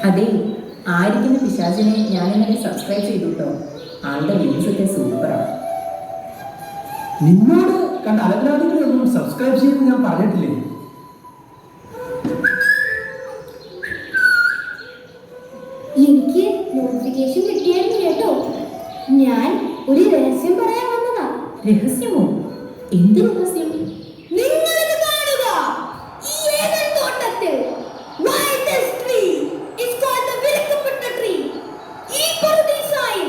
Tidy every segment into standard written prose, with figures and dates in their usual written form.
അതെ, ആയിരിക്കുന്ന പിശാചിനെ ഞാനിങ്ങനെ സബ്സ്ക്രൈബ് ചെയ്തു കേട്ടോ. ആളുടെ വീഡിയോസ് ഒക്കെ സൂപ്പറാണ്. നിന്നോട് കണ്ട അലഗ്രാദികളൊന്നും സബ്സ്ക്രൈബ് ചെയ്ത് ഞാൻ പറഞ്ഞിട്ടില്ലേ? എനിക്ക് നോട്ടിഫിക്കേഷൻ കിട്ടിയായിരുന്നു കേട്ടോ. ഞാൻ ഒരു രഹസ്യം പറയാൻ വന്നതാ. രഹസ്യമോ? എന്ത് രഹസ്യം? നിങ്ങളിത് കാണുക. ഈ ഏദൻ തോട്ടത്തിൽ why this tree is called the വിലക്കപ്പെട്ട ട്രീ. ഈ പർദീസായിൽ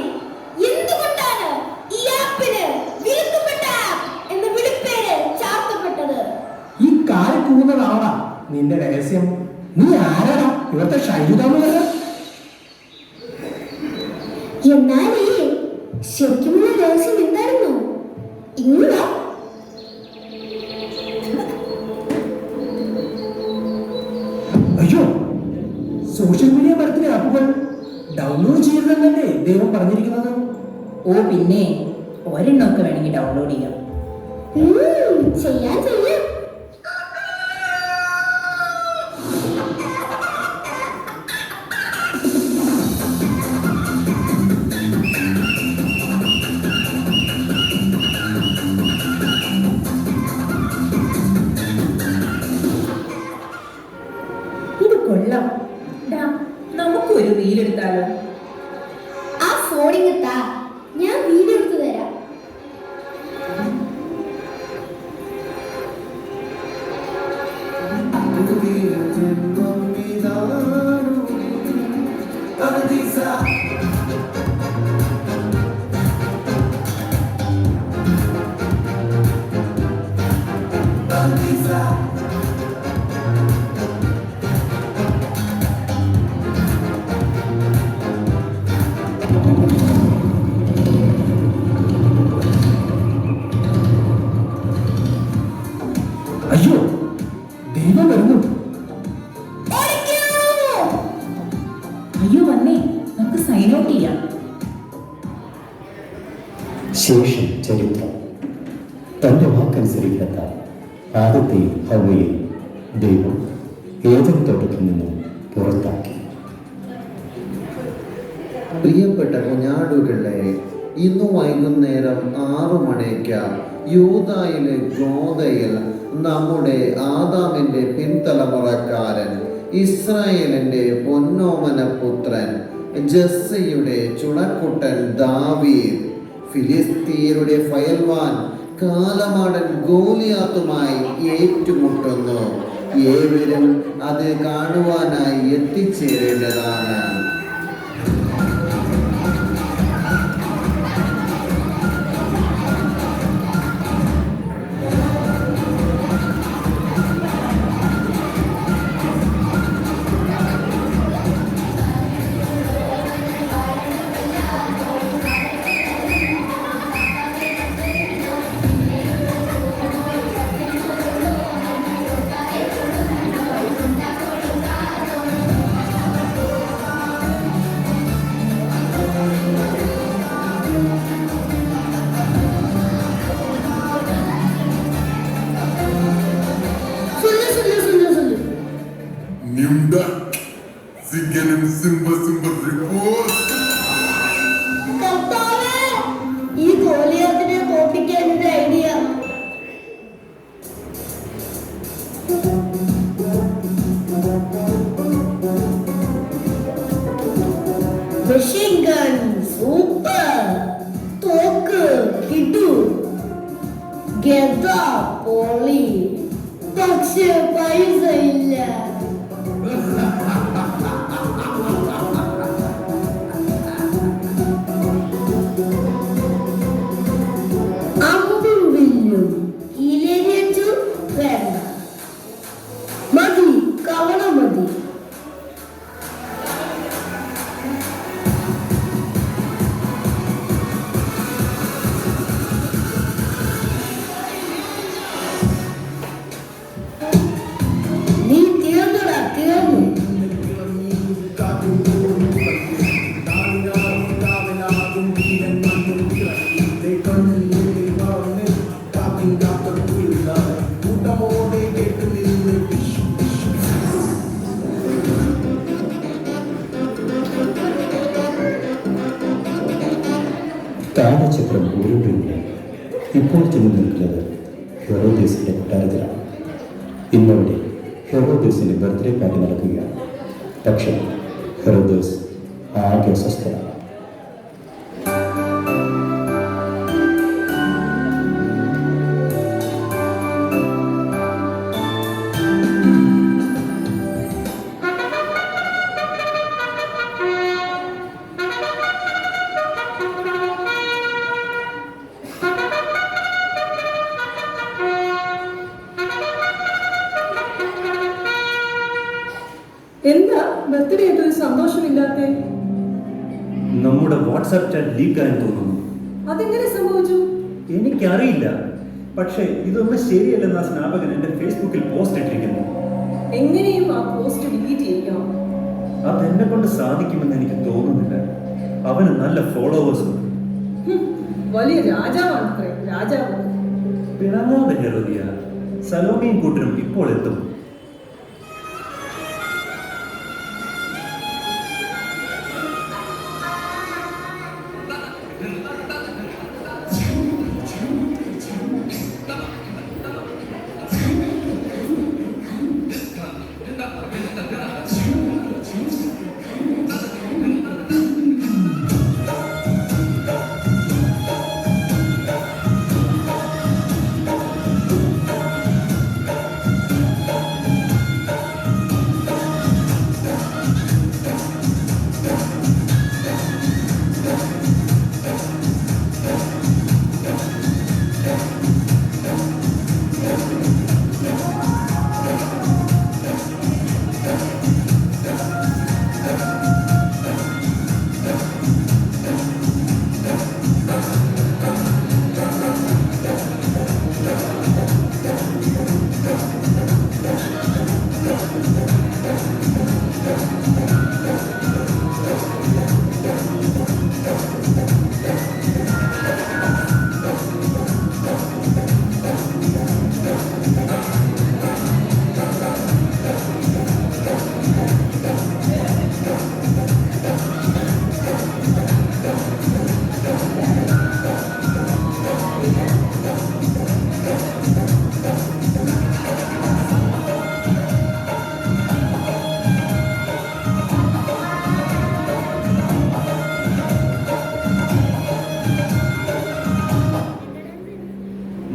എന്തുകൊണ്ടാണ് ഈ ആപ്പിന് വിലക്കപ്പെട്ട ആപ്പ് എന്ന വിളിപ്പേര് ചാർത്തപ്പെട്ടത്? ഈ കാല് കൂന്നതാവണ നിന്റെ രഹസ്യം. നീ ആരാടാ? ഇവിടുത്തെ ഷൈജുദാമല്ല. എന്നാൽ ഈ ശരിക്കുമുള്ള രഹസ്യം എന്തായിരുന്നു? ഇങ്ങനെയാ. അയ്യോ, സോഷ്യൽ മീഡിയ പരത്തിലെ ആപ്പുകൾ ഡൗൺലോഡ് ചെയ്യരുതെന്നല്ലേ ദൈവം പറഞ്ഞിരിക്കുന്നത്? ഓ പിന്നെ, ഒരെണ്ണമൊക്കെ വേണമെങ്കിൽ ഡൗൺലോഡ് ചെയ്യാം. ചെയ്യാം. ഇത് കൊള്ളാം. നമുക്കൊരു റീലെടുത്താലോ? ആ ഫോണിങ് താ, ഞാൻ വീഡിയോ എടുത്തു തരാം. അയ്യോ, ദൈവം വരുന്നു. അയ്യോ വന്നേ, നമുക്ക് സൈൻ ഔട്ട് ചെയ്യാം. ശേഷം ചരിത്രം. തന്റെ വാക്കനുസരിക്കാത്ത ആദ്യത്തെ ഹവ്വയെ ദൈവം ഏദൻ തോട്ടത്തിൽ നിന്നും പുറത്താക്കി. പ്രിയപ്പെട്ട കുഞ്ഞാടുകളെ, ഇന്നു വൈകുന്നേരം 6 മണിക്ക് യൂദായിലെ ഗോദയിൽ നമ്മുടെ ആദാമിന്റെ പിൻതലമുറക്കാരൻ, ഇസ്രായേലിന്റെ പൊന്നോമന പുത്രൻ, ജസ്സയുടെ ചുണക്കുട്ടൻ ദാവീദ്, ഫിലിസ്തീനയുടെ ഫയൽവാൻ കാലമാടൻ ഗോലിയാത്തുമായി ഏറ്റുമുട്ടുന്നു. ഏവരും അത് കാണുവാനായി എത്തിച്ചേരേണ്ടതാണ്. ഈ ഗോലിയാത്തിനെ തോൽപ്പിക്കാൻ ഒരു ഐഡിയ. മെഷീൻ ഗൺ സൂപ്പർ, തോക്ക് കിട്ടു, ഗദ പൊളി, പക്ഷെ പൈസ ഇല്ല. അമ്പും വില്ലും ഇലരിച്ചു വേണ്ട, മതി കവണ മതി. നീ തീർന്നടാ, തീർന്നു. കാലചക്രം ഉരുണ്ടുണ്ട്. ഇപ്പോൾ ചെന്ന് നിൽക്കുന്നത് ഹെറോദേസിന്റെ കൊട്ടാരത്തിലാണ്. ഇന്നവിടെ ഹെറോദേസിന്റെ ബർത്ത്ഡേ പാർട്ടി നടക്കുകയാണ്. പക്ഷേ ഹെറോദേസ് ആകെ അസ്വസ്ഥനാണ്. എന്താ ബർത്ത്ഡേ ആയിട്ട് ഒരു സന്തോഷമില്ലാത്തെ? നമ്മുടെ വാട്സാപ്പ് ചാറ്റ് ലീക്കായെന്ന് തോന്നുന്നു. അതെങ്ങനെ സംഭവിച്ചു? എനിക്കറിയില്ല, പക്ഷേ ഇതൊന്നും ശരിയല്ലെന്ന് ആ സ്നാപകൻ എന്റെ ഫേസ്ബുക്കിൽ പോസ്റ്റ് ഇട്ടിരിക്കുന്നു. എങ്ങനെയും ആ പോസ്റ്റ് ഡിലീറ്റ് ചെയ്യിക്കണം. അതെന്നെ കൊണ്ട് സാധിക്കുമെന്ന് എനിക്ക് തോന്നുന്നില്ല. അവന് നല്ല ഫോളോവേഴ്സ് ഉണ്ട്. വലിയ രാജാവാണത്രേ, രാജാവ്. പിണങ്ങാതെ ഹെറോദിയ, സലോമിയും കൂട്ടരും ഇപ്പോൾ എത്തും.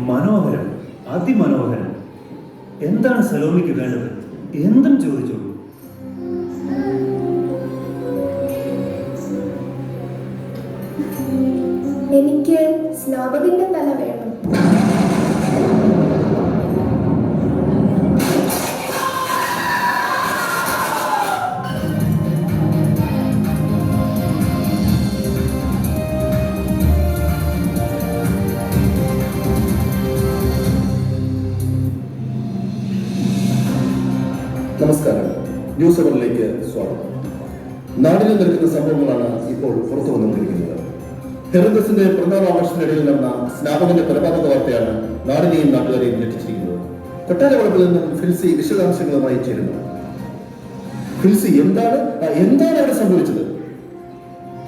മനോഹരം, അതിമനോഹരം. എന്താണ് സലോമിക്ക് വേണ്ടത്? എന്തും ചോദിച്ചോളൂ. എനിക്ക് സ്നാപകന്റെ തല വേണം. നമസ്കാരം, ന്യൂസ് അവറിലേക്ക് സ്വാഗതം. നാടിനെ നിൽക്കുന്ന സംഭവങ്ങളാണ് ഇപ്പോൾ പുറത്തു വന്നുകൊണ്ടിരിക്കുന്നത്. ഹെറോദസിന്റെ പ്രധാനാഘോഷത്തിനിടയിൽ നടന്ന സ്നാപകന്റെ കൊലപാതക വാർത്തയാണ് നാടിനെയും നാട്ടുകാരെയും ഞെട്ടിച്ചിരിക്കുന്നത്. കൊട്ടാര വളപ്പിൽ നിന്നും ഫിൽസി വിശദാംശങ്ങളുമായി ചേരുന്നു. ഫിൽസി, എന്താണ് അവിടെ സംഭവിച്ചത്?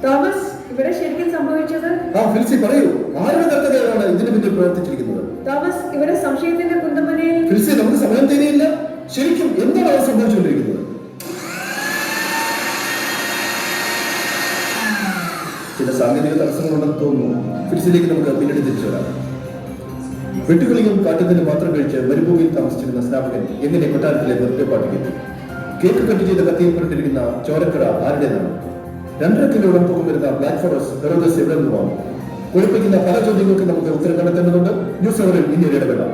തോമസ്, ഇവിടെ ശരിക്കും സംഭവിച്ചത്? ഫിൽസി പറയൂ, ആരുടെ കർത്തവ്യമാണ് ഇതിന് പിന്നിൽ പ്രവർത്തിച്ചിരിക്കുന്നത്? തോമസ്, ഇവിടെ സംശയത്തിന്റെ കുന്തമനയിൽ. ഫിൽസി, നമുക്ക് സമയം തേടിയില്ല. ശരിക്കും എന്താണ് അവിടെ സംഭവിച്ചുകൊണ്ടിരിക്കുന്നത്? ചില സാങ്കേതിക തടസ്സങ്ങളുണ്ടെന്ന് തോന്നുന്നു. ഫിൽസിലേക്ക് നമുക്ക് പിന്നീട് തിരിച്ചു വരാം. വെട്ടുകളിയും കാട്ടുതന്നെ മാത്രം കഴിച്ച് മരുഭൂമിയിൽ താമസിച്ചിരുന്ന സ്നാപകൻ എങ്ങനെ കൊട്ടാരത്തിലെ ബർത്ത്ഡേ പാർട്ടിക്ക് എത്തി? കേക്ക് കട്ട് ചെയ്ത കത്തിയിൽ പുരണ്ടിരിക്കുന്ന ചോരക്കട ആരുടേതാണ്? 2.5 കിലോളം തൂക്കം വരുന്ന ബ്ലാക്ക് ഫോറസ്റ്റ് ഹെറോദസ് എവിടെ നിന്ന് വാങ്ങും? കുഴപ്പിക്കുന്ന പല ചോദ്യങ്ങൾക്ക് നമുക്ക് ഉത്തരം കണ്ടെത്തേണ്ടതുണ്ട്. ന്യൂസ് അവറിൽ ഇനി ഒരു ഇടപെടാം.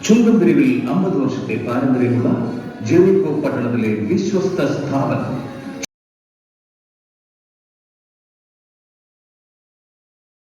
ചുങ്കംപിരിവിൽ 50 വർഷത്തെ പാരമ്പര്യമുള്ള ജെറിക്കോ പട്ടണത്തിലെ വിശ്വസ്ത സ്ഥാപനം